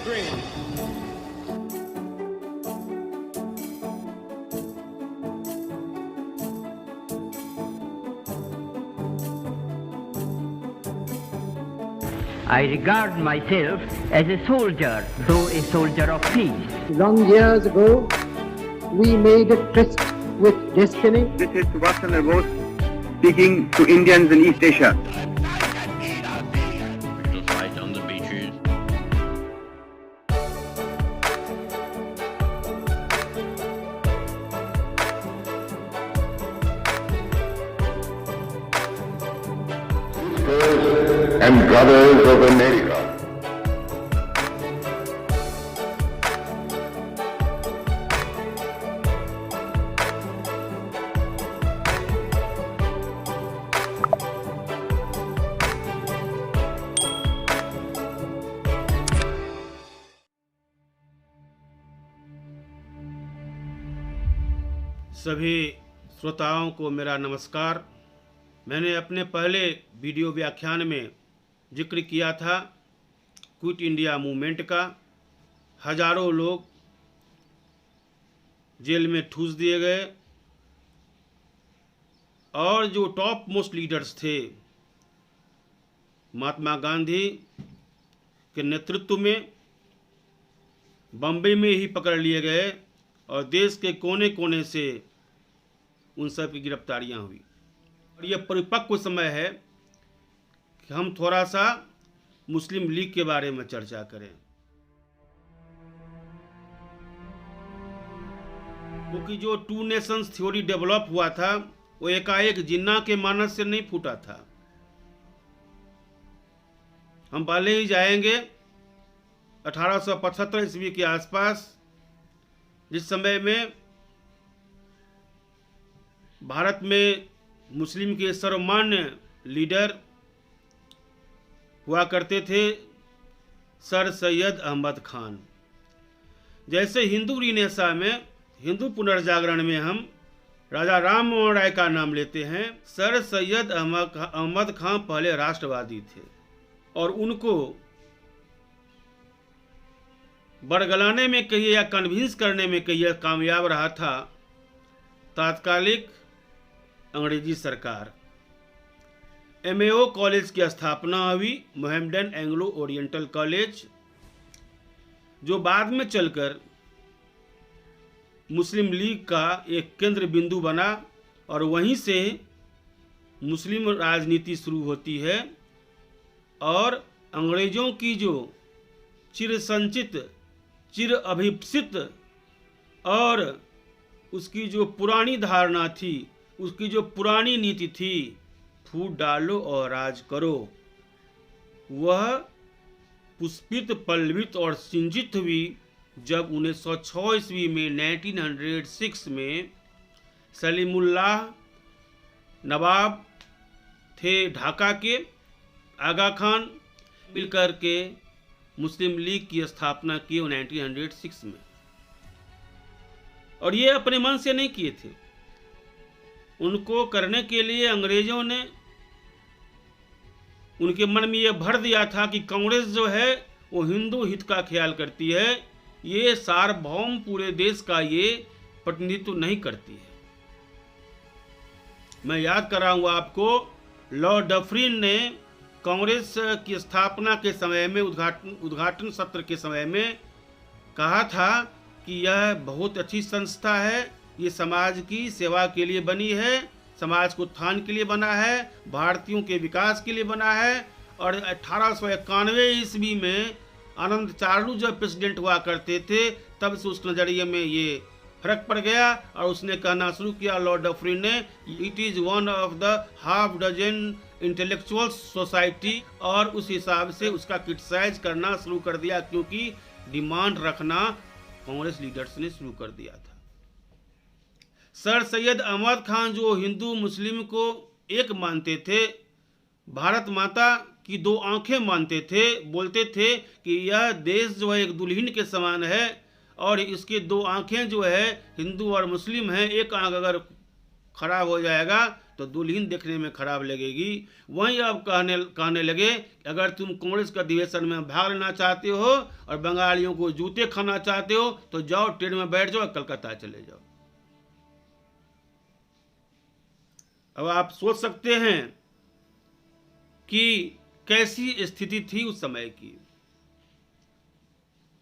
green. I regard myself as a soldier, though a soldier of peace. Long years ago, we made a tryst with destiny. This is Subhash Chandra Bose speaking to Indians in East Asia. We shall fight on the beaches. Sisters and brothers of America. सभी श्रोताओं को मेरा नमस्कार। मैंने अपने पहले video व्याख्यान में जिक्र किया था क्विट इंडिया मूवमेंट का। हजारों लोग जेल में ठूस दिए गए और जो टॉप मोस्ट लीडर्स थे महात्मा गांधी के नेतृत्व में बम्बई में ही पकड़ लिए गए और देश के कोने कोने से उन सब की गिरफ्तारियां हुई। और यह परिपक्व समय है कि हम थोड़ा सा मुस्लिम लीग के बारे में चर्चा करें, क्योंकि जो टू नेशंस थ्योरी डेवलप हुआ था वो एकाएक जिन्ना के मानस से नहीं फूटा था। हम पहले ही जाएंगे 1875 ईस्वी के आसपास, जिस समय में भारत में मुस्लिम के सर्वमान्य लीडर हुआ करते थे सर सैयद अहमद खान। जैसे हिंदू रिनेसा में, हिंदू पुनर्जागरण में हम राजा राम मोहन राय का नाम लेते हैं। सर सैयद अहमद खान पहले राष्ट्रवादी थे और उनको बरगलाने में कहिए या कन्विंस करने में कहिए कामयाब रहा था तात्कालिक अंग्रेजी सरकार। एमएओ कॉलेज की स्थापना हुई, मोहम्मडन एंग्लो ओरिएंटल कॉलेज, जो बाद में चलकर मुस्लिम लीग का एक केंद्र बिंदु बना और वहीं से मुस्लिम राजनीति शुरू होती है। और अंग्रेजों की जो चिरसंचित, चिर अभिप्सित और उसकी जो पुरानी धारणा थी, उसकी जो पुरानी नीति थी, फूट डालो और राज करो, वह पुष्पित, पल्लवित और सिंचित हुई जब 1906 ईस्वी में 1906 में सलीमुल्लाह नवाब थे ढाका के, आगा खान मिलकर के मुस्लिम लीग की स्थापना की 1906 में। और ये अपने मन से नहीं किए थे, उनको करने के लिए अंग्रेजों ने उनके मन में यह भर दिया था कि कांग्रेस जो है वो हिंदू हित का ख्याल करती है, ये सार्वभौम पूरे देश का ये प्रतिनिधित्व नहीं करती है। मैं याद कराऊंगा आपको, लॉर्ड डफरिन ने कांग्रेस की स्थापना के समय में, उद्घाटन सत्र के समय में कहा था कि यह बहुत अच्छी संस्था है, ये समाज की सेवा के लिए बनी है, समाज को उत्थान के लिए बना है, भारतीयों के विकास के लिए बना है। और 1891 ईस्वी में आनंद चार्लू जब प्रेसिडेंट हुआ करते थे, तब से उस नज़रिए में ये फर्क पड़ गया और उसने कहना शुरू किया, लॉर्ड डफरिन ने, it is one of the half dozen intellectual society, और उस हिसाब से उसका क्रिटिसाइज करना शुरू कर दिया, क्योंकि डिमांड रखना कांग्रेस लीडर्स ने शुरू कर दिया था। सर सैयद अहमद खान जो हिंदू मुस्लिम को एक मानते थे, भारत माता की दो आंखें मानते थे, बोलते थे कि यह देश जो है एक दुल्हन के समान है और इसके दो आंखें जो है हिंदू और मुस्लिम हैं, एक आंख अगर खराब हो जाएगा तो दुल्हन देखने में खराब लगेगी। वहीं अब कहने लगे अगर तुम कांग्रेस के अधिवेशन में भाग लेना चाहते हो और बंगालियों को जूते खाना चाहते हो तो जाओ, ट्रेन में बैठ जाओ, कलकत्ता चले जाओ। अब आप सोच सकते हैं कि कैसी स्थिति थी उस समय की,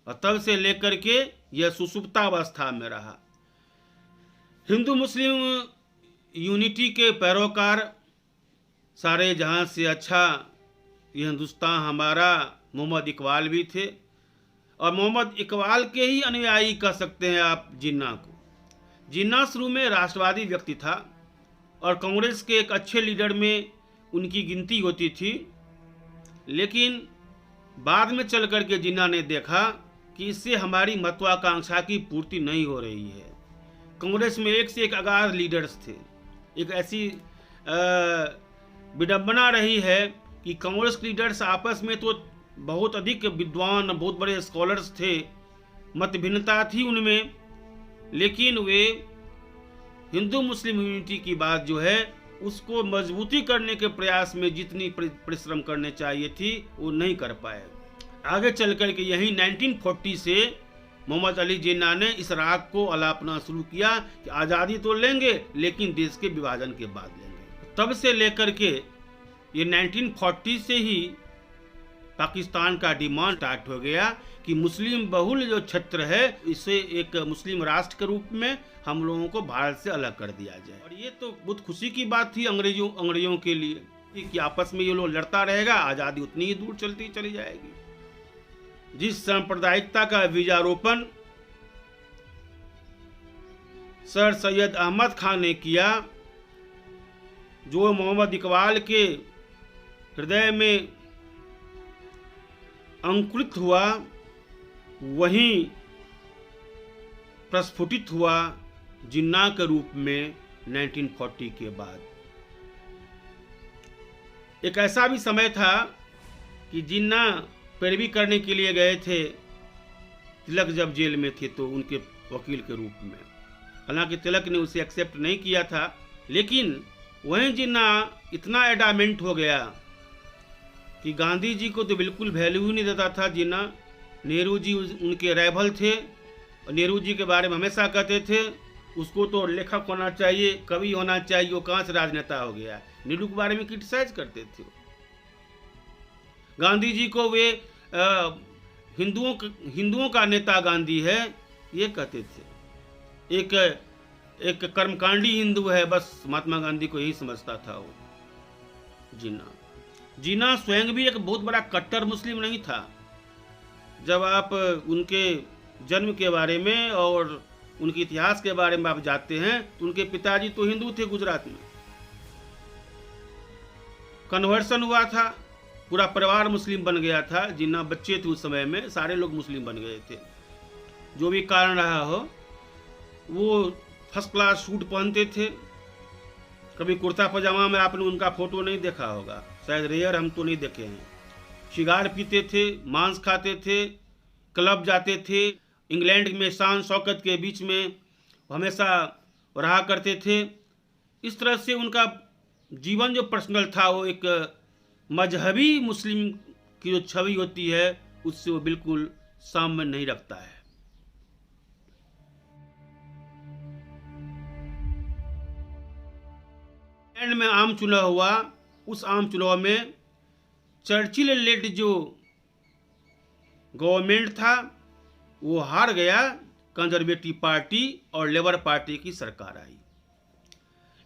और तब से लेकर के यह सुसुप्तावस्था में रहा। हिंदू मुस्लिम यूनिटी के पैरोकार सारे जहां से अच्छा ये हिंदुस्तान हमारा मोहम्मद इकबाल भी थे, और मोहम्मद इकबाल के ही अनुयायी कह सकते हैं आप जिन्ना को। जिन्ना शुरू में राष्ट्रवादी व्यक्ति था और कांग्रेस के एक अच्छे लीडर में उनकी गिनती होती थी, लेकिन बाद में चल कर के जिन्ना ने देखा कि इससे हमारी महत्वाकांक्षा की पूर्ति नहीं हो रही है। कांग्रेस में एक से एक अगाध लीडर्स थे। एक ऐसी विडंबना रही है कि कांग्रेस लीडर्स आपस में तो बहुत अधिक विद्वान, बहुत बड़े स्कॉलर्स थे, मत भिन्नता थी उनमें, लेकिन वे हिंदू मुस्लिम यूनिटी की बात जो है उसको मजबूती करने के प्रयास में जितनी परिश्रम करने चाहिए थी वो नहीं कर पाए। आगे चल कर के यही 1940 से मोहम्मद अली जिन्ना ने इस राग को अलापना शुरू किया कि आज़ादी तो लेंगे लेकिन देश के विभाजन के बाद लेंगे। तब से लेकर के ये 1940 से ही पाकिस्तान का डिमांड स्टार्ट हो गया कि मुस्लिम बहुल जो क्षेत्र है इसे एक मुस्लिम राष्ट्र के रूप में हम लोगों को भारत से अलग कर दिया जाए। और ये तो बहुत खुशी की बात थी अंग्रेजों के लिए कि आपस में ये लोग लड़ता रहेगा, आज़ादी उतनी ही दूर चलती चली जाएगी। जिस सांप्रदायिकता का बीजारोपण सर सैयद अहमद खान ने किया, जो मोहम्मद इकबाल के हृदय में अंकुरित हुआ, वहीं प्रस्फुटित हुआ जिन्ना के रूप में 1940 के बाद। एक ऐसा भी समय था कि जिन्ना पैरवी करने के लिए गए थे तिलक जब जेल में थे तो उनके वकील के रूप में। हालांकि तिलक ने उसे एक्सेप्ट नहीं किया था, लेकिन वहीं जिन्ना इतना एडामेंट हो गया कि गांधी जी को तो बिल्कुल वैल्यू ही नहीं देता था जिन्ना। नेहरू जी उनके राइवल थे और नेहरू जी के बारे में हमेशा कहते थे उसको तो लेखक होना चाहिए, कवि होना चाहिए, वो कहाँ से राजनेता हो गया। नेहरू के बारे में क्रिटिसाइज करते थे। गांधी जी को वे हिंदुओं का नेता गांधी है ये कहते थे। एक कर्मकांडी हिंदू है, बस महात्मा गांधी को यही समझता था वो जिन्ना स्वयं भी एक बहुत बड़ा कट्टर मुस्लिम नहीं था। जब आप उनके जन्म के बारे में और उनके इतिहास के बारे में आप जानते हैं तो उनके पिताजी तो हिंदू थे, गुजरात में कन्वर्सन हुआ था, पूरा परिवार मुस्लिम बन गया था। जिन्ना बच्चे थे उस समय में सारे लोग मुस्लिम बन गए थे। जो भी कारण रहा हो, वो फर्स्ट क्लास सूट पहनते थे। कभी कुर्ता पजामा में आपने उनका फोटो नहीं देखा होगा, शायद रेयर, हम तो नहीं देखे हैं। सिगार पीते थे, मांस खाते थे, क्लब जाते थे, इंग्लैंड में शान शौकत के बीच में हमेशा रहा करते थे। इस तरह से उनका जीवन जो पर्सनल था वो एक मजहबी मुस्लिम की जो छवि होती है उससे वो बिल्कुल साम्य नहीं रखता है। इंग्लैंड में आम चुनाव हुआ, उस आम चुनाव में चर्चिल लेड जो गवर्नमेंट था वो हार गया। कंजर्वेटिव पार्टी और लेबर पार्टी की सरकार आई।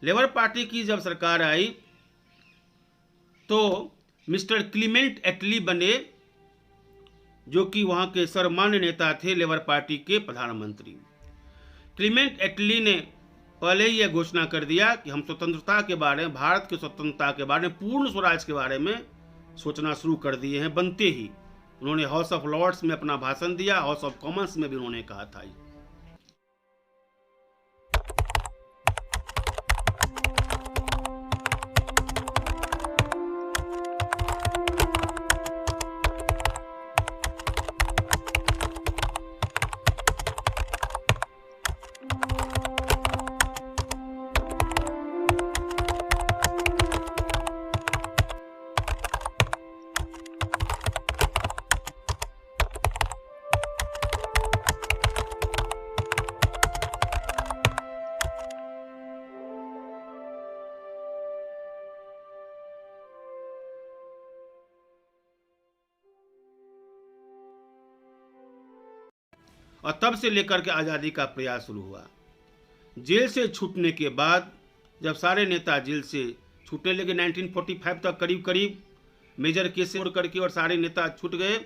लेबर पार्टी की जब सरकार आई तो मिस्टर क्लीमेंट एटली बने, जो कि वहाँ के सर्वमान्य नेता थे लेबर पार्टी के प्रधानमंत्री। क्लीमेंट एटली ने पहले ही यह घोषणा कर दिया कि हम स्वतंत्रता के बारे में, भारत की स्वतंत्रता के बारे में, पूर्ण स्वराज के बारे में सोचना शुरू कर दिए हैं। बनते ही उन्होंने हाउस ऑफ लॉर्ड्स में अपना भाषण दिया, हाउस ऑफ कॉमन्स में भी उन्होंने कहा था। और तब से लेकर के आज़ादी का प्रयास शुरू हुआ। जेल से छूटने के बाद जब सारे नेता जेल से छूटने लगे 1945 तक करीब करीब मेजर केस छोड़ करके और सारे नेता छूट गए,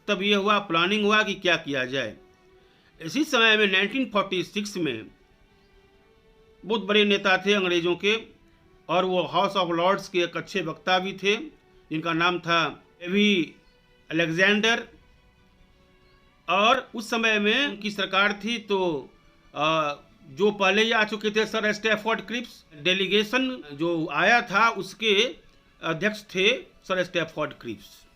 तब ये हुआ प्लानिंग हुआ कि क्या किया जाए। इसी समय में 1946 में बहुत बड़े नेता थे अंग्रेज़ों के और वो हाउस ऑफ लॉर्ड्स के एक अच्छे वक्ता भी थे जिनका नाम था एवी अलेक्जेंडर। और उस समय में उनकी सरकार थी तो जो पहले ही आ चुके थे सर स्टैफोर्ड क्रिप्स, डेलीगेशन जो आया था उसके अध्यक्ष थे सर स्टैफोर्ड क्रिप्स।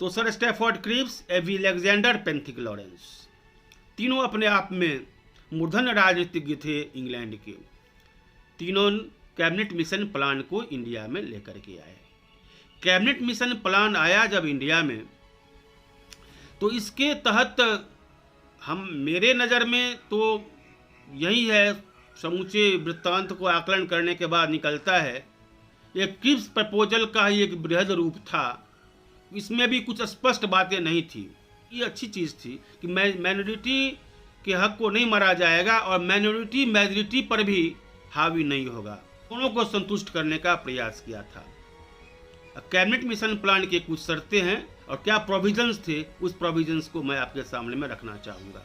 तो सर स्टैफोर्ड क्रिप्स, एवी अलेक्जेंडर, पेंथिक लॉरेंस, तीनों अपने आप में मूर्धन्य राजनीतिज्ञ थे इंग्लैंड के। तीनों कैबिनेट मिशन प्लान को इंडिया में लेकर के आए। कैबिनेट मिशन प्लान आया जब इंडिया में, तो इसके तहत मेरे नज़र में तो यही है, समूचे वृत्तांत को आकलन करने के बाद निकलता है एक क्रिप्स प्रपोजल का ही एक बृहद रूप था। इसमें भी कुछ स्पष्ट बातें नहीं थी। ये अच्छी चीज़ थी कि माइनॉरिटी के हक को नहीं मारा जाएगा और माइनॉरिटी मेजॉरिटी पर भी हावी नहीं होगा। दोनों को संतुष्ट करने का प्रयास किया था। कैबिनेट मिशन प्लान के कुछ शर्तें हैं और क्या प्रोविजंस थे, उस प्रोविजंस को मैं आपके सामने में रखना चाहूँगा।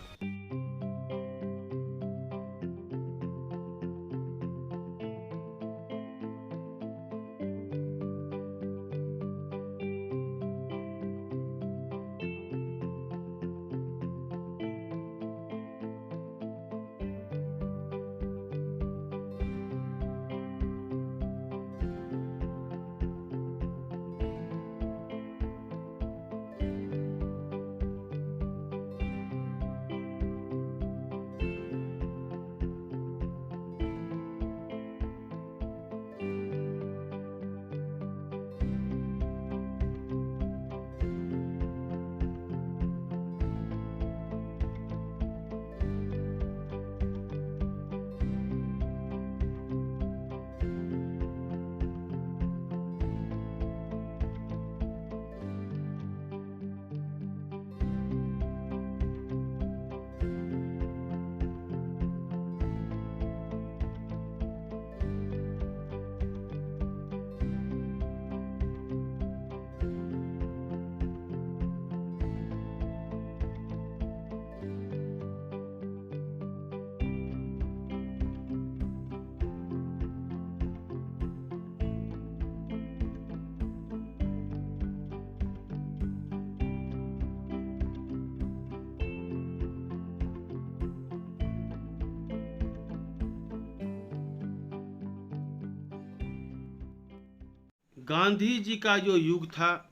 गांधी जी का जो युग था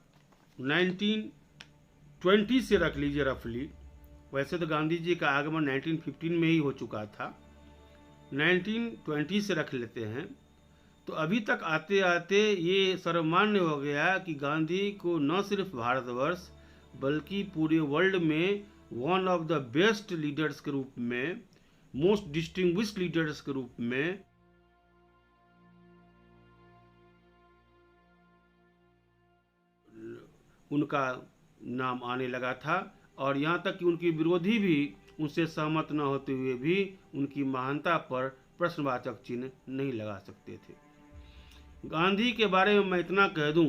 1920 से रख लीजिए रफली, वैसे तो गांधी जी का आगमन 1915 में ही हो चुका था, 1920 से रख लेते हैं, तो अभी तक आते आते ये सर्वमान्य हो गया कि गांधी को न सिर्फ भारतवर्ष बल्कि पूरे वर्ल्ड में one of the best leaders के रूप में, मोस्ट डिस्टिंग्विश्ड लीडर्स के रूप में उनका नाम आने लगा था। और यहाँ तक कि उनके विरोधी भी उनसे सहमत न होते हुए भी उनकी महानता पर प्रश्नवाचक चिन्ह नहीं लगा सकते थे। गांधी के बारे में मैं इतना कह दूं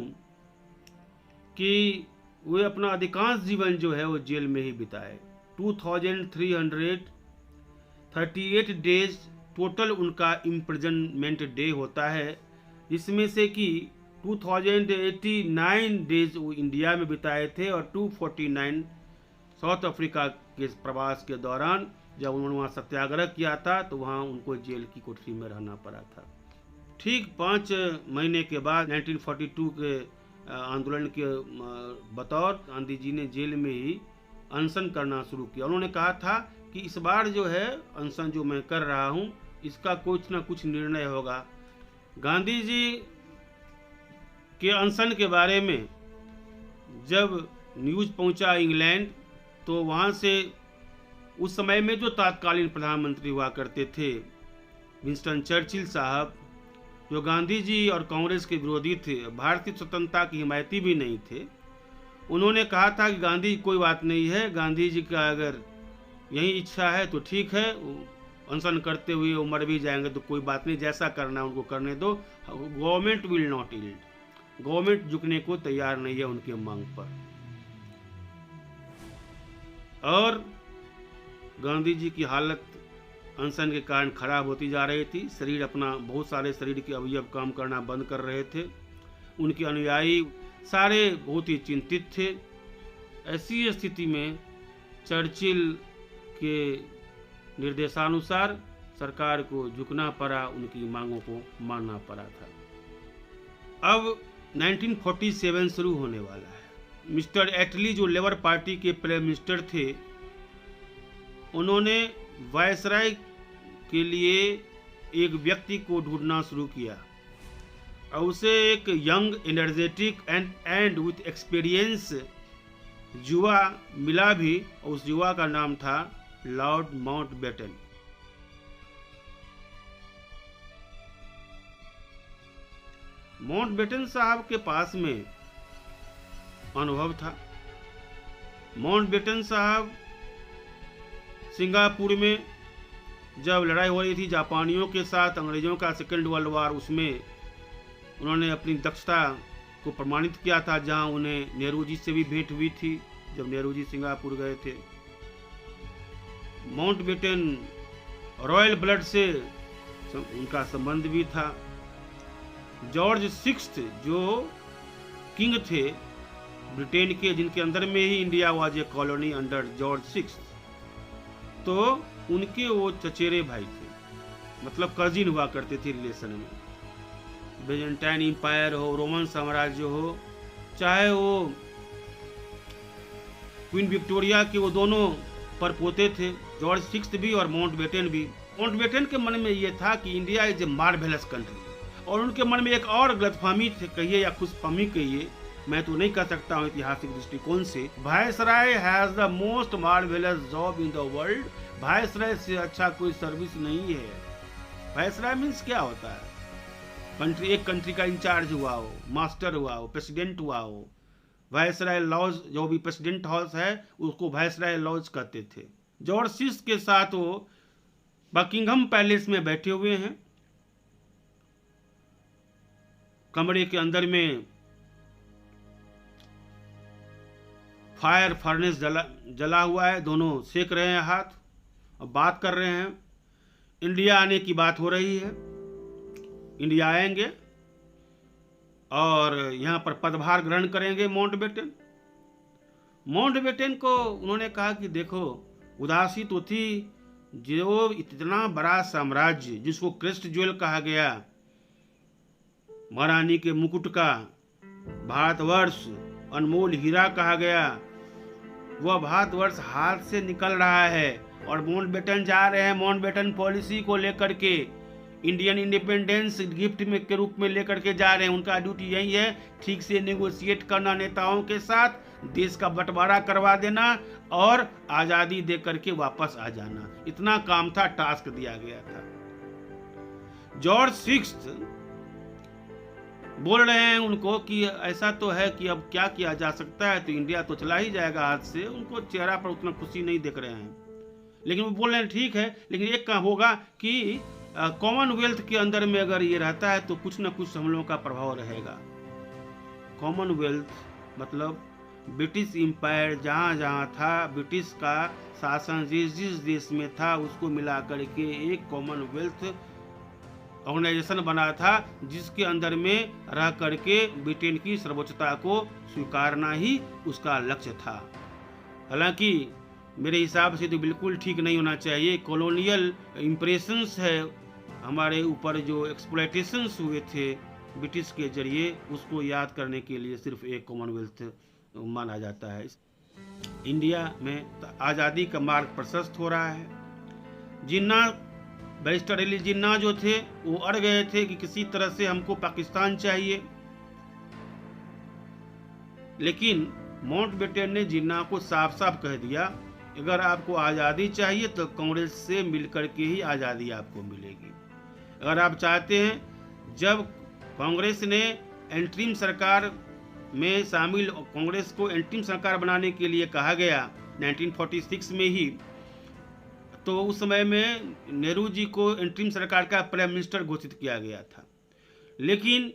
कि वे अपना अधिकांश जीवन जो है वो जेल में ही बिताए। 2338 डेज टोटल उनका इम्प्रिजनमेंट डे होता है, जिसमें से कि 2089 डेज वो इंडिया में बिताए थे और 249 साउथ अफ्रीका के प्रवास के दौरान जब उन्होंने वहाँ सत्याग्रह किया था तो वहाँ उनको जेल की कोठरी में रहना पड़ा था। ठीक 5 महीने के बाद 1942 के आंदोलन के बतौर गांधी जी ने जेल में ही अनशन करना शुरू किया। उन्होंने कहा था कि इस बार जो है अनशन जो मैं कर रहा हूँ इसका कुछ ना कुछ निर्णय होगा। गांधी जी के अनशन के बारे में जब न्यूज़ पहुंचा इंग्लैंड, तो वहाँ से उस समय में जो तत्कालीन प्रधानमंत्री हुआ करते थे विंस्टन चर्चिल साहब, जो गांधी जी और कांग्रेस के विरोधी थे, भारतीय स्वतंत्रता की हिमायती भी नहीं थे, उन्होंने कहा था कि गांधी कोई बात नहीं है, गांधी जी का अगर यही इच्छा है तो ठीक है, अनशन करते हुए वो मर भी जाएंगे तो कोई बात नहीं, जैसा करना है उनको करने दो। Government will not yield, government झुकने को तैयार नहीं है उनके मांग पर। और गांधी जी की हालत अनशन के कारण खराब होती जा रही थी, शरीर अपना, बहुत सारे शरीर के अवयव काम करना बंद कर रहे थे, उनके अनुयायी सारे बहुत ही चिंतित थे। ऐसी स्थिति में चर्चिल के निर्देशानुसार सरकार को झुकना पड़ा, उनकी मांगों को मानना पड़ा था। अब 1947 शुरू होने वाला है। मिस्टर एटली जो लेबर पार्टी के प्राइम मिनिस्टर थे, उन्होंने वायसराय के लिए एक व्यक्ति को ढूंढना शुरू किया और उसे एक young, energetic and with experience युवा मिला भी, और उस युवा का नाम था लॉर्ड माउंटबेटन। माउंटबेटन साहब के पास में अनुभव था। माउंटबेटन साहब सिंगापुर में जब लड़ाई हो रही थी जापानियों के साथ, अंग्रेजों का सेकेंड वर्ल्ड वार, उसमें उन्होंने अपनी दक्षता को प्रमाणित किया था, जहां उन्हें नेहरू जी से भी भेंट हुई थी जब नेहरू जी सिंगापुर गए थे। माउंटबेटन रॉयल ब्लड से उनका संबंध भी था। जॉर्ज सिक्स्थ जो किंग थे ब्रिटेन के, जिनके अंदर में ही India was a colony under George sixth, तो उनके वो चचेरे भाई थे, मतलब कजिन हुआ करते थे रिलेशन में। बेजेंटाइन एम्पायर हो, रोमन साम्राज्य हो, चाहे वो क्वीन विक्टोरिया के, वो दोनों परपोते थे, जॉर्ज सिक्स्थ भी और माउंटबेटन भी। माउंटबेटन के मन में ये था कि India is a marvellous country, और उनके मन में एक और गलतफहमी कहिए या खुशफहमी कहिए, मैं तो नहीं कह सकता हूँ ऐतिहासिक दृष्टिकोण से, viceroy has the most marvellous job in the world. Viceroy से अच्छा कोई सर्विस नहीं है। वायसराय मीन्स क्या होता है? कंट्री, एक कंट्री का इंचार्ज हुआ हो, मास्टर हुआ हो, प्रेसिडेंट हुआ हो। वायसराय लॉज, जो भी प्रेसिडेंट हाउस है उसको वायसराय लॉज कहते थे। जॉर्ज सिक्स्थ के साथ वो बकिंघम पैलेस में बैठे हुए हैं, कमरे के अंदर में फायर फर्नेस जला हुआ है, दोनों सेक रहे हैं हाथ और बात कर रहे हैं। इंडिया आने की बात हो रही है, इंडिया आएंगे और यहाँ पर पदभार ग्रहण करेंगे माउंटबेटन। माउंटबेटन को उन्होंने कहा कि देखो, उदासी तो थी, जो इतना बड़ा साम्राज्य जिसको क्रेस्ट ज्वेल कहा गया, महारानी के मुकुट का, भारतवर्ष अनमोल हीरा कहा गया, वह भारतवर्ष हाथ से निकल रहा है और माउंटबेटन जा रहे हैं माउंटबेटन पॉलिसी को लेकर के, इंडियन इंडिपेंडेंस गिफ्ट में के रूप में लेकर के जा रहे हैं। उनका ड्यूटी यही है ठीक से नेगोशिएट करना नेताओं के साथ, देश का बंटवारा करवा देना और आज़ादी दे करके वापस आ जाना। इतना काम था, टास्क दिया गया था। जॉर्ज सिक्स्थ बोल रहे हैं उनको कि ऐसा तो है कि अब क्या किया जा सकता है, तो इंडिया तो चला ही जाएगा हाथ से। उनको चेहरा पर उतना खुशी नहीं दिख रहे हैं, लेकिन वो बोल रहे हैं ठीक है, लेकिन एक काम होगा कि कॉमनवेल्थ के अंदर में अगर ये रहता है तो कुछ न कुछ हम लोगों का प्रभाव रहेगा। कॉमनवेल्थ मतलब ब्रिटिश एम्पायर जहाँ जहाँ था, ब्रिटिश का शासन जिस जिस देश में था उसको मिला करके एक कॉमनवेल्थ ऑर्गेनाइजेशन बना था, जिसके अंदर में रह करके ब्रिटेन की सर्वोच्चता को स्वीकारना ही उसका लक्ष्य था। हालांकि मेरे हिसाब से तो बिल्कुल ठीक नहीं होना चाहिए। कॉलोनियल इम्प्रेशंस है हमारे ऊपर, जो एक्सप्लॉयटेशंस हुए थे ब्रिटिश के जरिए, उसको याद करने के लिए सिर्फ एक कॉमनवेल्थ माना जाता है। इंडिया में आज़ादी का मार्ग प्रशस्त हो रहा है। जिन्ना, बैरिस्टर अली जिन्ना जो थे वो अड़ गए थे कि किसी तरह से हमको पाकिस्तान चाहिए, लेकिन माउंटबेटन ने जिन्ना को साफ साफ कह दिया, अगर आपको आज़ादी चाहिए तो कांग्रेस से मिलकर के ही आज़ादी आपको मिलेगी। अगर आप चाहते हैं, जब कांग्रेस ने एंट्रीम सरकार में शामिल, कांग्रेस को एंट्रीम सरकार बनाने के लिए कहा गया 1946 में ही, तो उस समय में नेहरू जी को इंटरिम सरकार का प्राइम मिनिस्टर घोषित किया गया था। लेकिन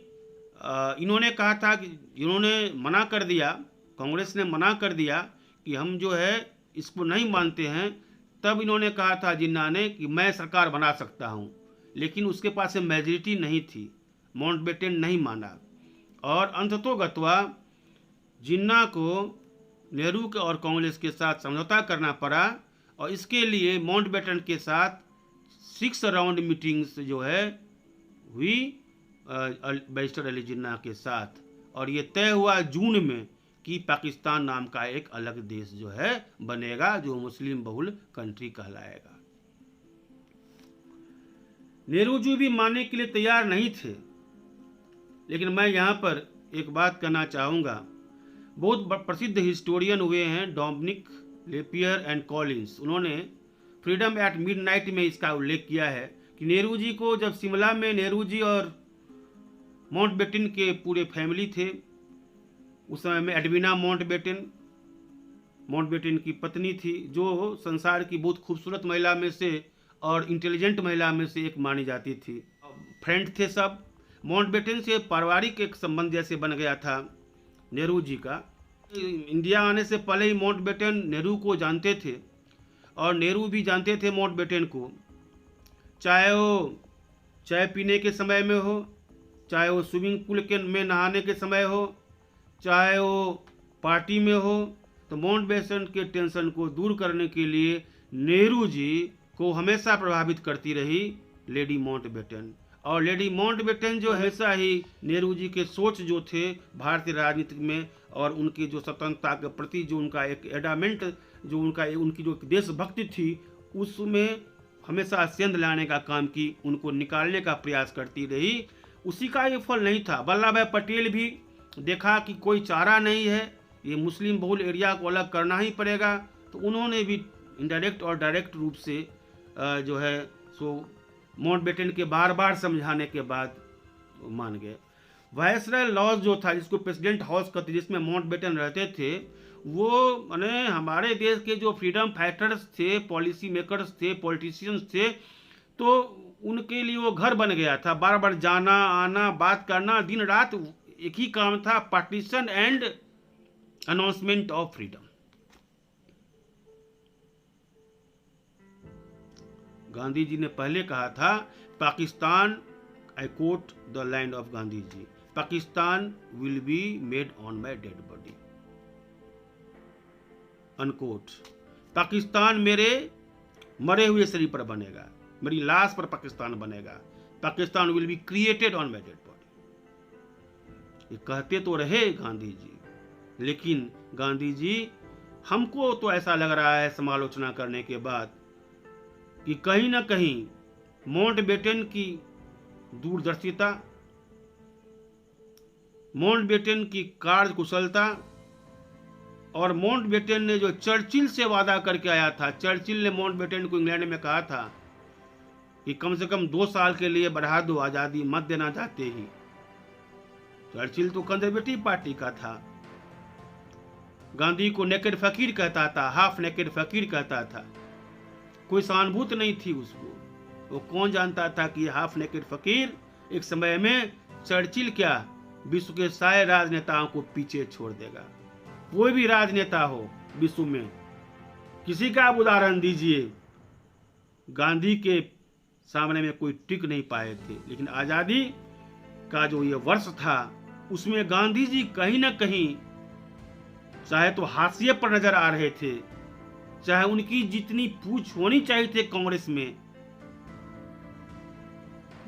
इन्होंने कहा था कि इन्होंने मना कर दिया, कांग्रेस ने मना कर दिया कि हम जो है इसको नहीं मानते हैं। तब इन्होंने कहा था जिन्ना ने कि मैं सरकार बना सकता हूं, लेकिन उसके पास मेजॉरिटी नहीं थी, माउंटबेटन नहीं माना और अंततोगत्वा जिन्ना को नेहरू के और कांग्रेस के साथ समझौता करना पड़ा और इसके लिए माउंटबेटन के साथ 6 राउंड मीटिंग्स जो है हुई बैरिस्टर अली जिन्ना के साथ, और ये तय हुआ जून में कि पाकिस्तान नाम का एक अलग देश जो है बनेगा, जो मुस्लिम बहुल कंट्री कहलाएगा। नेहरू जी भी मानने के लिए तैयार नहीं थे, लेकिन मैं यहाँ पर एक बात कहना चाहूँगा। बहुत प्रसिद्ध हिस्टोरियन हुए हैं डोमिनिक लेपियर एंड कॉलिंस, उन्होंने फ्रीडम एट मिडनाइट में इसका उल्लेख किया है कि नेहरू जी को जब शिमला में नेहरू जी और माउंटबेटन के पूरे फैमिली थे, उस समय में एडविना माउंटबेटन की पत्नी थी, जो संसार की बहुत खूबसूरत महिला में से और इंटेलिजेंट महिला में से एक मानी जाती थी। फ्रेंड थे सब। माउंटबेटन से पारिवारिक एक संबंध जैसे बन गया था नेहरू जी का। इंडिया आने से पहले ही माउंटबेटन नेहरू को जानते थे और नेहरू भी जानते थे माउंटबेटन को, चाहे वो चाय पीने के समय में हो, चाहे वो स्विमिंग पूल के में नहाने के समय हो, चाहे वो पार्टी में हो। तो माउंटबेटन के टेंशन को दूर करने के लिए नेहरू जी को हमेशा प्रभावित करती रही लेडी माउंटबेटन, और लेडी माउंटबेटन जो हमेशा ही नेहरू जी के सोच जो थे भारतीय राजनीति में और उनकी जो स्वतंत्रता के प्रति जो उनका एक एडामेंट, जो उनकी जो देशभक्ति थी, उसमें हमेशा सेंध लाने का काम की, उनको निकालने का प्रयास करती रही। उसी का ये फल नहीं था। वल्लभ भाई पटेल भी देखा कि कोई चारा नहीं है, ये मुस्लिम बहुल एरिया को अलग करना ही पड़ेगा, तो उन्होंने भी इनडायरेक्ट और डायरेक्ट रूप से जो है सो माउंटबेटन के बार बार समझाने के बाद मान गए। वायसराय लॉज जो था, जिसको प्रेसिडेंट हाउस कहते, जिसमें माउंटबेटन रहते थे, वो माने हमारे देश के जो फ्रीडम फाइटर्स थे, पॉलिसी मेकर्स थे, पॉलिटिशियंस थे, तो उनके लिए वो घर बन गया था। बार बार जाना आना, बात करना, दिन रात एक ही काम था, partition and announcement of freedom. Gandhi ji ने पहले कहा था, Pakistan, I quote the land of Gandhi ji, Pakistan will be made on my dead body, unquote. Pakistan मेरे मरे हुए शरीर पर बनेगा, मेरी लाश पर पाकिस्तान बनेगा। Pakistan will be created on my dead body. ये कहते तो रहे गांधी जी, लेकिन गांधी जी, हमको तो ऐसा लग रहा है समालोचना करने के बाद कि कहीं ना कहीं माउंटबेटन की दूरदर्शिता, माउंटबेटन की कार्यकुशलता और माउंटबेटन ने जो चर्चिल से वादा करके आया था, चर्चिल ने माउंटबेटन को इंग्लैंड में कहा था कि कम से कम 2 साल के लिए बढ़ा दो, आज़ादी मत देना चाहते ही। चर्चिल तो कंजर्वेटिव पार्टी का था। गांधी को नेकेड फकीर कहता था, हाफ नेकेड फकीर कहता था। कोई सहानुभूति नहीं थी उसको। वो कौन जानता था कि हाफ नेकेड फकीर एक समय में चर्चिल क्या, विश्व के सारे राजनेताओं को पीछे छोड़ देगा। कोई भी राजनेता हो विश्व में, किसी का आप उदाहरण दीजिए, गांधी के सामने में कोई टिक नहीं पाए थे। लेकिन आज़ादी का जो ये वर्ष था, उसमें गांधी जी कहीं ना कहीं चाहे तो हाशिए पर नजर आ रहे थे, चाहे उनकी जितनी पूछ होनी चाहिए थी कांग्रेस में,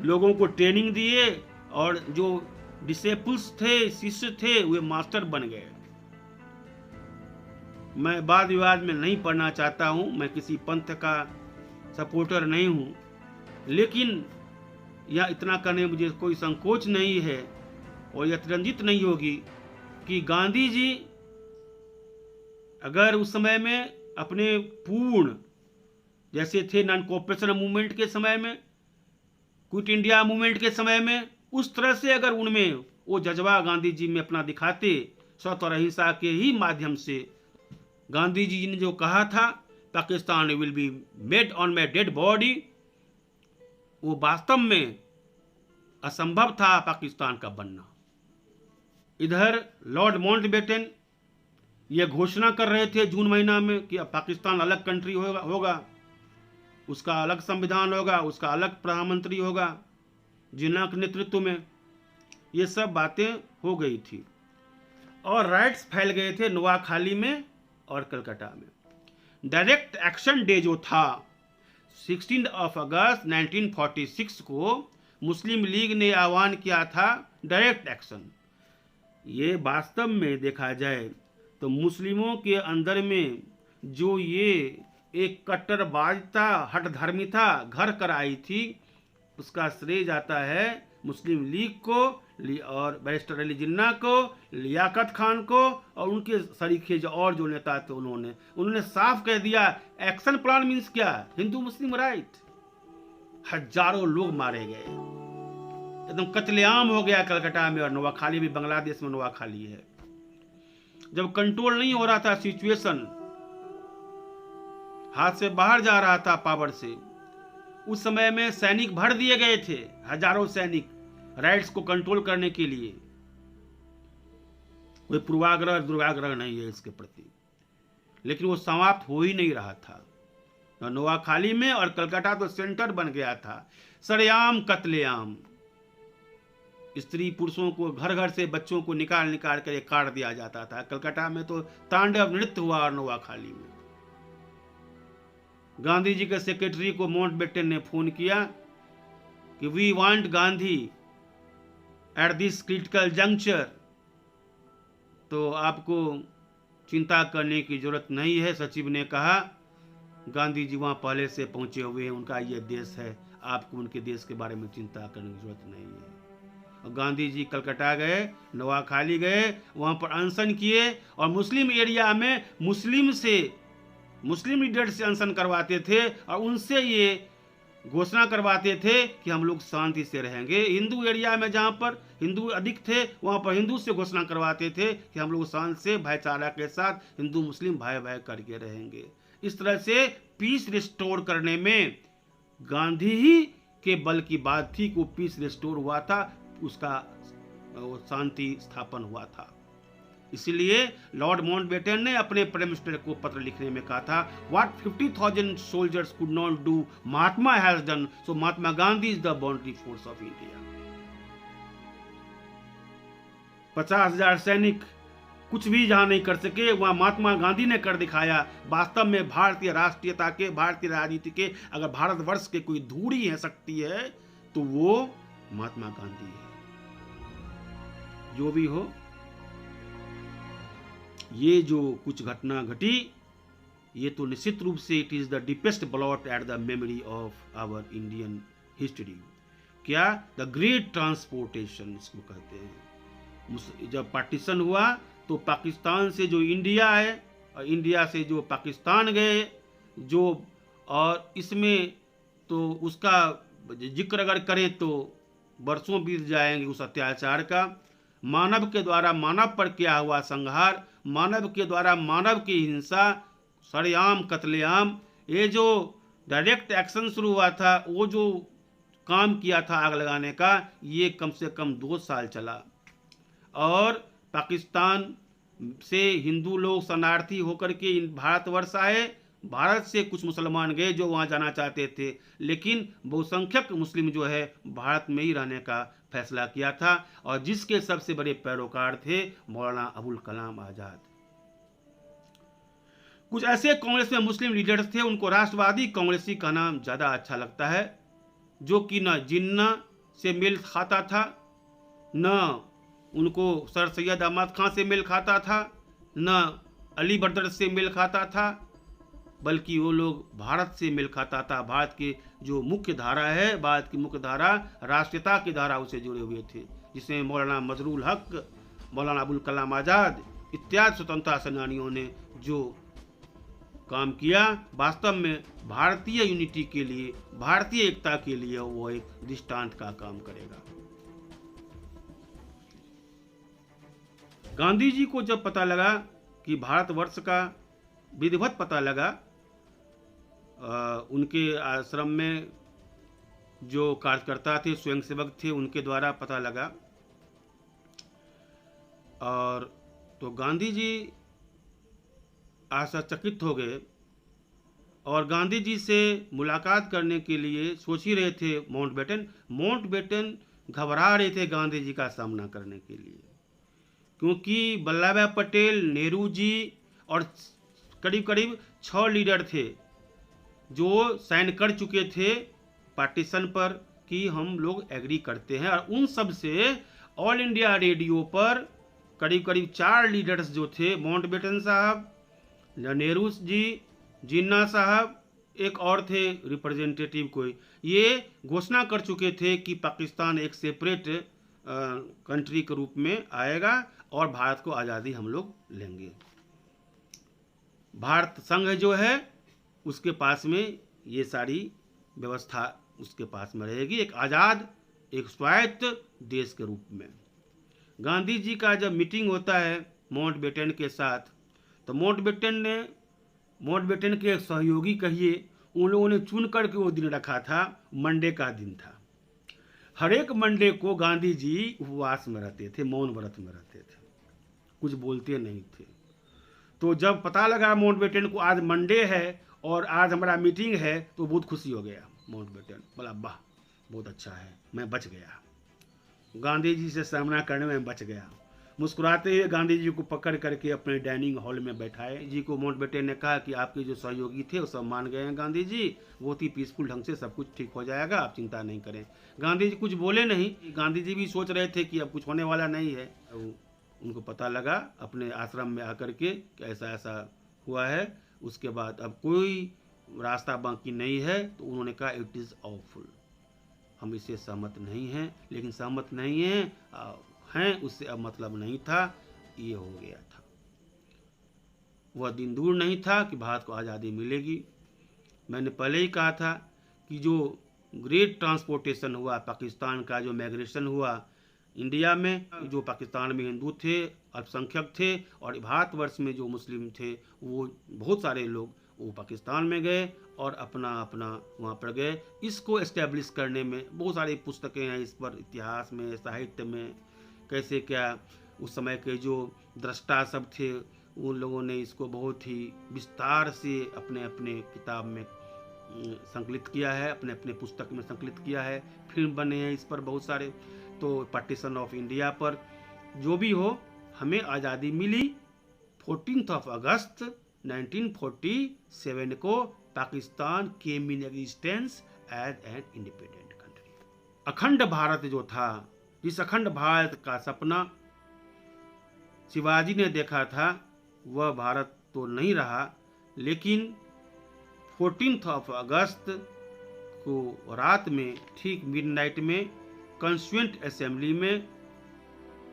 लोगों को ट्रेनिंग दिए और जो डिसेबल्स थे, शिष्य थे, वे मास्टर बन गए। मैं वाद विवाद में नहीं पढ़ना चाहता हूं, मैं किसी पंथ का सपोर्टर नहीं हूं, लेकिन यह इतना करने में मुझे कोई संकोच नहीं है और यह तिरंजित नहीं होगी कि गांधी जी अगर उस समय में अपने पूर्ण जैसे थे नॉन कोऑपरेशन मूवमेंट के समय में, क्विट इंडिया मूवमेंट के समय में, उस तरह से अगर उनमें वो जज्बा गांधी जी में अपना दिखाते, सत्य और अहिंसा के ही माध्यम से, गांधी जी ने जो कहा था Pakistan will be made on my dead body, वो वास्तव में असंभव था पाकिस्तान का बनना। इधर लॉर्ड माउंटबेटन ये घोषणा कर रहे थे जून महीना में कि अब पाकिस्तान अलग कंट्री होगा, उसका अलग संविधान होगा, उसका अलग प्रधानमंत्री होगा जिन्ना के नेतृत्व में। ये सब बातें हो गई थी और राइट्स फैल गए थे नोआखाली में और कलकत्ता में। डायरेक्ट एक्शन डे जो था 16 अगस्त 1946 को मुस्लिम लीग ने आह्वान किया था डायरेक्ट एक्शन। ये वास्तव में देखा जाए तो मुस्लिमों के अंदर में जो ये एक कट्टरबाजता हठधर्मिता घर कर आई थी, उसका श्रेय जाता है मुस्लिम लीग को और बैरिस्टर अली जिन्ना को, लियाकत खान को और उनके सरीखे जो नेता थे उन्होंने साफ कह दिया एक्शन प्लान मीन्स क्या, हिंदू मुस्लिम राइट। हजारों लोग मारे गए, एकदम कत्लेआम हो गया कलकत्ता में और नोआखाली भी, बांग्लादेश में नोआखाली है। जब कंट्रोल नहीं हो रहा था सिचुएशन, हाथ से बाहर जा रहा था पावर से, उस समय में सैनिक भर दिए गए थे, हजारों सैनिक राइट्स को कंट्रोल करने के लिए। कोई पूर्वाग्रह दुर्वाग्रह नहीं है इसके प्रति, लेकिन वो समाप्त हो ही नहीं रहा था। नोआखाली में और कलकत्ता तो सेंटर बन गया था, सरेआम कत्लेआम। स्त्री पुरुषों को घर घर से बच्चों को निकाल कर काट दिया जाता था। कलकत्ता में तो तांडव नृत्य हुआ और नोआखाली में। गांधी जी के सेक्रेटरी को माउंटबेटन ने फोन किया कि we want Gandhi at this critical juncture, तो आपको चिंता करने की जरूरत नहीं है। सचिव ने कहा गांधी जी वहां पहले से पहुंचे हुए हैं, उनका ये देश है, आपको उनके देश के बारे में चिंता करने की जरूरत नहीं है। और गांधी जी कलकत्ता गए, नोआखाली गए, वहां पर अनशन किए और मुस्लिम एरिया में मुस्लिम लीडर से अनशन करवाते थे और उनसे ये घोषणा करवाते थे कि हम लोग शांति से रहेंगे। हिंदू एरिया में जहाँ पर हिंदू अधिक थे वहाँ पर हिंदू से घोषणा करवाते थे कि हम लोग शांति से भाईचारा के साथ हिंदू मुस्लिम भाई भाई करके रहेंगे। इस तरह से पीस रिस्टोर करने में गांधी ही के बल की बात थी कि पीस रिस्टोर हुआ था, उसका शांति स्थापन हुआ था। इसलिए लॉर्ड माउंटबेटन ने अपने प्राइम मिनिस्टर को पत्र लिखने में कहा था what 50,000 soldiers could not do Mahatma has done, so Mahatma Gandhi is the boundary force of India. 50,000 सैनिक कुछ भी जहां नहीं कर सके, वहां महात्मा गांधी ने कर दिखाया। वास्तव में भारतीय राष्ट्रीयता के, भारतीय राजनीति के अगर भारतवर्ष के कोई धूरी है, शक्ति है, तो वो महात्मा गांधी है। जो भी हो, ये जो कुछ घटना घटी, ये तो निश्चित रूप से it is the deepest blot at the memory of our Indian history. क्या? द ग्रेट ट्रांसपोर्टेशन इसको कहते हैं। जब पार्टीशन हुआ तो पाकिस्तान से जो इंडिया है और इंडिया से जो पाकिस्तान गए, जो और इसमें तो उसका जिक्र अगर करें तो बरसों बीत जाएंगे उस अत्याचार का। मानव के द्वारा मानव पर किया हुआ संहार, मानव के द्वारा मानव की हिंसा, सरेआम कत्लेआम, ये जो डायरेक्ट एक्शन शुरू हुआ था, वो जो काम किया था आग लगाने का, ये कम से कम 2 साल चला। और पाकिस्तान से हिंदू लोग शरणार्थी होकर के भारतवर्ष आए। भारत से कुछ मुसलमान गए जो वहाँ जाना चाहते थे, लेकिन बहुसंख्यक मुस्लिम जो है भारत में ही रहने का फैसला किया था, और जिसके सबसे बड़े पैरोकार थे मौलाना अबुल कलाम आजाद। कुछ ऐसे कांग्रेस में मुस्लिम लीडर्स थे, उनको राष्ट्रवादी कांग्रेसी का नाम ज़्यादा अच्छा लगता है, जो कि न जिन्ना से मेल खाता था, न उनको सर सैयद अहमद खान से मेल खाता था, न अली बर्दर से मेल खाता था, बल्कि वो लोग भारत से मेल खाता था। भारत की जो मुख्य धारा है, भारत की मुख्य धारा राष्ट्रीयता की धारा, उसे जुड़े हुए थे, जिसमें मौलाना मजरूल हक, मौलाना अबुल कलाम आज़ाद इत्यादि स्वतंत्रता सेनानियों ने जो काम किया, वास्तव में भारतीय यूनिटी के लिए, भारतीय एकता के लिए वो एक दृष्टांत का काम करेगा। गांधी जी को जब पता लगा कि भारतवर्ष का विधिवत पता लगा उनके आश्रम में जो कार्यकर्ता थे, स्वयंसेवक थे, उनके द्वारा पता लगा। और तो गांधी जी आश्चर्यचकित हो गए और गांधी जी से मुलाकात करने के लिए सोच ही रहे थे माउंटबेटन घबरा रहे थे गांधी जी का सामना करने के लिए, क्योंकि वल्लभ भाई पटेल, नेहरू जी और करीब करीब 6 लीडर थे जो साइन कर चुके थे पार्टीशन पर कि हम लोग एग्री करते हैं। और उन सब से ऑल इंडिया रेडियो पर करीब करीब 4 लीडर्स जो थे, माउंटबेटन साहब, नेहरू जी, जिन्ना साहब, एक और थे रिप्रेजेंटेटिव कोई, ये घोषणा कर चुके थे कि पाकिस्तान एक सेपरेट कंट्री के रूप में आएगा और भारत को आज़ादी हम लोग लेंगे। भारत संघ जो है उसके पास में ये सारी व्यवस्था उसके पास में रहेगी, एक आज़ाद, एक स्वायत्त देश के रूप में। गांधी जी का जब मीटिंग होता है माउंटबेटन के साथ, तो माउंटबेटन के एक सहयोगी कहिए, उन लोगों ने चुन करके वो दिन रखा था, मंडे का दिन था। हर एक मंडे को गांधी जी उपवास में रहते थे, मौन व्रत में रहते थे, कुछ बोलते नहीं थे। तो जब पता लगा माउंटबेटन को आज मंडे है और आज हमारा मीटिंग है, तो बहुत खुशी हो गया माउंटबेटन, बोला वाह बहुत अच्छा है, मैं बच गया, गांधी जी से सामना करने में बच गया। मुस्कुराते हुए गांधी जी को पकड़ करके अपने डाइनिंग हॉल में बैठाए। जी को माउंटबेटन ने कहा कि आपके जो सहयोगी थे वो सब मान गए हैं गांधी जी, बहुत ही पीसफुल ढंग से सब कुछ ठीक हो जाएगा, आप चिंता नहीं करें। गांधी जी कुछ बोले नहीं, गांधी जी भी सोच रहे थे कि अब कुछ होने वाला नहीं है। उनको पता लगा अपने आश्रम में आकर के कि ऐसा ऐसा हुआ है, उसके बाद अब कोई रास्ता बाकी नहीं है, तो उन्होंने कहा इट इज़ ऑफुल, हम इससे सहमत नहीं हैं। लेकिन सहमत नहीं हैं उससे अब मतलब नहीं था, ये हो गया था। वह दिन दूर नहीं था कि भारत को आज़ादी मिलेगी। मैंने पहले ही कहा था कि जो ग्रेट ट्रांसपोर्टेशन हुआ पाकिस्तान का, जो माइग्रेशन हुआ इंडिया में, जो पाकिस्तान में हिंदू थे, अल्पसंख्यक थे, और भारतवर्ष में जो मुस्लिम थे, वो बहुत सारे लोग वो पाकिस्तान में गए और अपना अपना वहाँ पर गए। इसको एस्टेब्लिश करने में बहुत सारी पुस्तकें हैं इस पर, इतिहास में, साहित्य में, कैसे क्या उस समय के जो दृष्टा सब थे उन लोगों ने इसको बहुत ही विस्तार से अपने अपने किताब में संकलित किया है, अपने अपने पुस्तक में संकलित किया है, फिल्म बने हैं इस पर बहुत सारे। तो पार्टीशन ऑफ इंडिया पर जो भी हो, हमें आज़ादी मिली 14 अगस्त 1947 को। Pakistan came in existence as an independent country. Akhand Bharat जो था, जिस अखंड भारत का सपना शिवाजी ने देखा था, वह भारत तो नहीं रहा, लेकिन 14 अगस्त को रात में ठीक मिडनाइट में कॉन्स्टिट्यूएंट असेंबली में,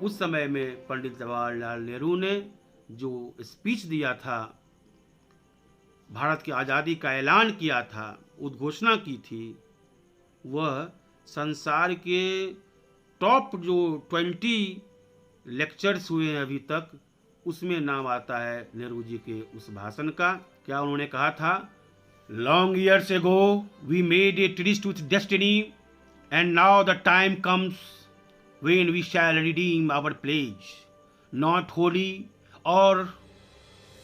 उस समय में पंडित जवाहरलाल नेहरू ने जो स्पीच दिया था, भारत की आज़ादी का ऐलान किया था, उद्घोषणा की थी, वह संसार के टॉप जो 20 लेक्चर्स हुए हैं अभी तक, उसमें नाम आता है नेहरू जी के उस भाषण का। क्या उन्होंने कहा था? Long years ago we made a tryst with destiny and now the time comes when we shall redeem our pledge, not wholly or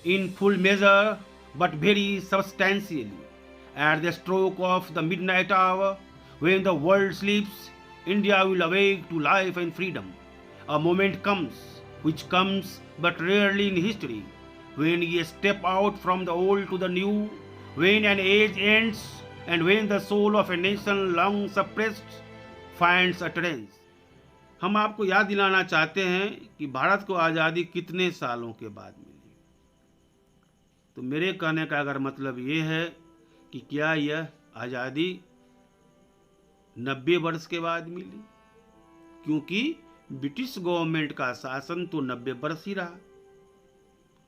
in full measure, but very substantially. At the stroke of the midnight hour, when the world sleeps, India will awake to life and freedom. A moment comes, which comes but rarely in history, when ye step out from the old to the new, when an age ends, and when the soul of a nation long suppressed finds utterance. हम आपको याद दिलाना चाहते हैं कि भारत को आज़ादी कितने सालों के बाद मिली। तो मेरे कहने का अगर मतलब ये है कि क्या यह आज़ादी 90 वर्ष के बाद मिली, क्योंकि ब्रिटिश गवर्नमेंट का शासन तो 90 वर्ष ही रहा।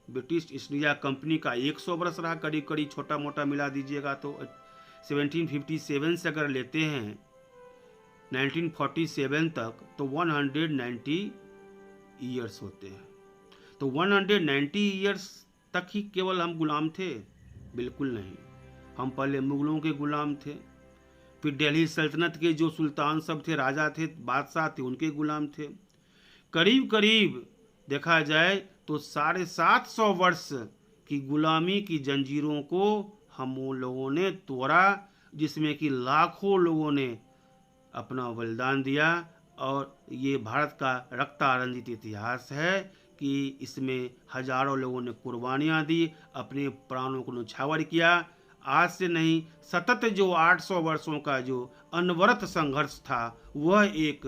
ब्रिटिश ईस्ट इंडिया कंपनी का 100 वर्ष रहा, करीब करीब छोटा मोटा मिला दीजिएगा तो 1757 से अगर लेते हैं 1947 तक, तो 190 ईयर्स होते हैं। तो 190 ईयर्स तक ही केवल हम गुलाम थे? बिल्कुल नहीं। हम पहले मुगलों के गुलाम थे, फिर दिल्ली सल्तनत के जो सुल्तान सब थे, राजा थे, बादशाह थे, उनके गुलाम थे। करीब करीब देखा जाए तो 750 वर्ष की गुलामी की जंजीरों को हम लोगों ने तोड़ा, जिसमें कि लाखों लोगों ने अपना बलिदान दिया। और ये भारत का रक्तारंजित इतिहास है कि इसमें हजारों लोगों ने कुर्बानियाँ दी, अपने प्राणों को न्यौछावर किया। आज से नहीं, सतत जो 800 वर्षों का जो अनवरत संघर्ष था, वह एक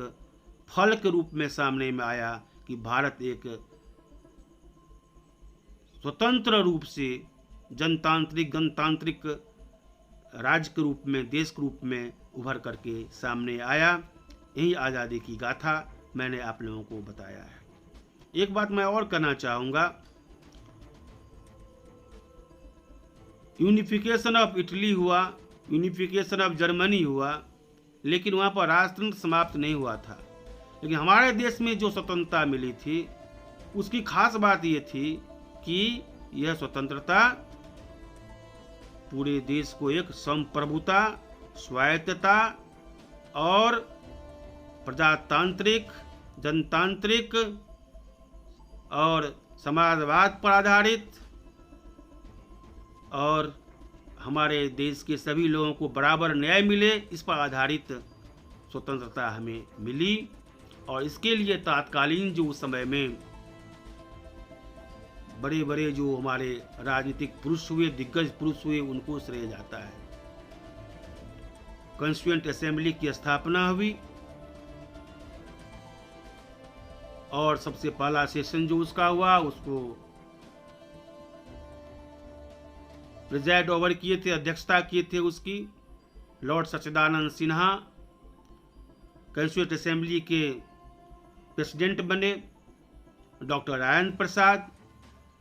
फल के रूप में सामने में आया कि भारत एक स्वतंत्र रूप से जनतांत्रिक गणतांत्रिक राज्य के रूप में, देश के रूप में उभर करके सामने आया। यही आज़ादी की गाथा मैंने आप लोगों को बताया है। एक बात मैं और कहना चाहूँगा, यूनिफिकेशन ऑफ इटली हुआ, यूनिफिकेशन ऑफ जर्मनी हुआ, लेकिन वहाँ पर राजतंत्र समाप्त नहीं हुआ था। लेकिन हमारे देश में जो स्वतंत्रता मिली थी, उसकी खास बात ये थी कि यह स्वतंत्रता पूरे देश को एक संप्रभुता, स्वायत्तता और प्रजातांत्रिक, जनतांत्रिक और समाजवाद पर आधारित और हमारे देश के सभी लोगों को बराबर न्याय मिले, इस पर आधारित स्वतंत्रता हमें मिली। और इसके लिए तत्कालीन जो उस समय में बड़े बड़े जो हमारे राजनीतिक पुरुष हुए, दिग्गज पुरुष हुए, उनको श्रेय जाता है। कॉन्स्टिट्यूएंट असेंबली की स्थापना हुई और सबसे पहला सेशन जो उसका हुआ, उसको प्रिजाइड ओवर किए थे, अध्यक्षता किए थे उसकी लॉर्ड सच्चिदानंद सिन्हा। कॉन्स्टिट्यूएंट असेंबली के प्रेसिडेंट बने doctor Rajendra Prasad.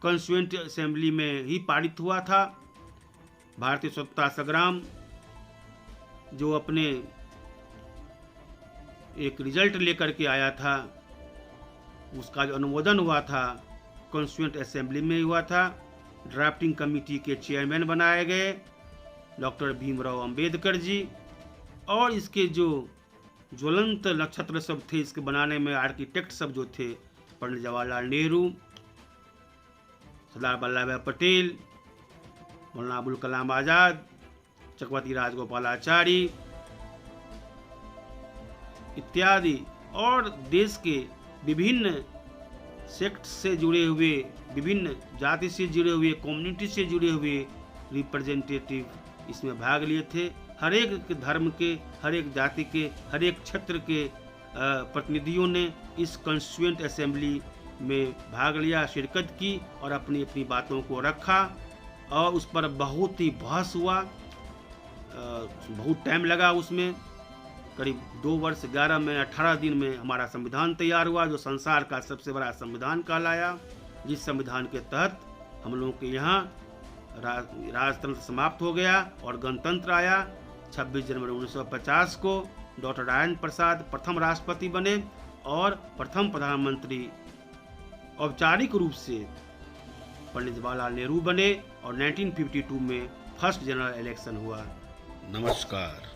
Constituent assembly में ही पारित हुआ था भारतीय स्वतंत्रता संग्राम, जो अपने एक रिजल्ट लेकर के आया था, उसका जो अनुमोदन हुआ था कॉन्स्टिट्यूएंट असेंबली में हुआ था। ड्राफ्टिंग कमेटी के चेयरमैन बनाए गए डॉक्टर भीमराव अंबेडकर जी, और इसके जो ज्वलंत नक्षत्र सब थे, इसके बनाने में आर्किटेक्ट सब जो थे, पंडित जवाहरलाल नेहरू, सरदार वल्लभ भाई पटेल, मौलाना अबुल कलाम आज़ाद, चक्रवर्ती राजगोपालाचारी इत्यादि, और देश के विभिन्न सेक्ट से जुड़े हुए, विभिन्न जाति से जुड़े हुए, कम्युनिटी से जुड़े हुए रिप्रेजेंटेटिव इसमें भाग लिए थे। हर एक धर्म के, हर एक जाति के, हर एक क्षेत्र के प्रतिनिधियों ने इस कॉन्स्टिट्यूएंट असेंबली में भाग लिया, शिरकत की और अपनी अपनी बातों को रखा। और उस पर बहुत ही बहस हुआ, बहुत टाइम लगा उसमें। करीब 2 वर्ष 11 में 18 दिन में हमारा संविधान तैयार हुआ, जो संसार का सबसे बड़ा संविधान कहलाया, जिस संविधान के तहत हम लोगों के यहाँ राजतंत्र समाप्त हो गया और गणतंत्र आया। 26 जनवरी 1950 को डॉक्टर राजेंद्र प्रसाद प्रथम राष्ट्रपति बने और प्रथम प्रधानमंत्री औपचारिक रूप से पंडित जवाहरलाल नेहरू बने और 1952 में फर्स्ट जनरल इलेक्शन हुआ। नमस्कार।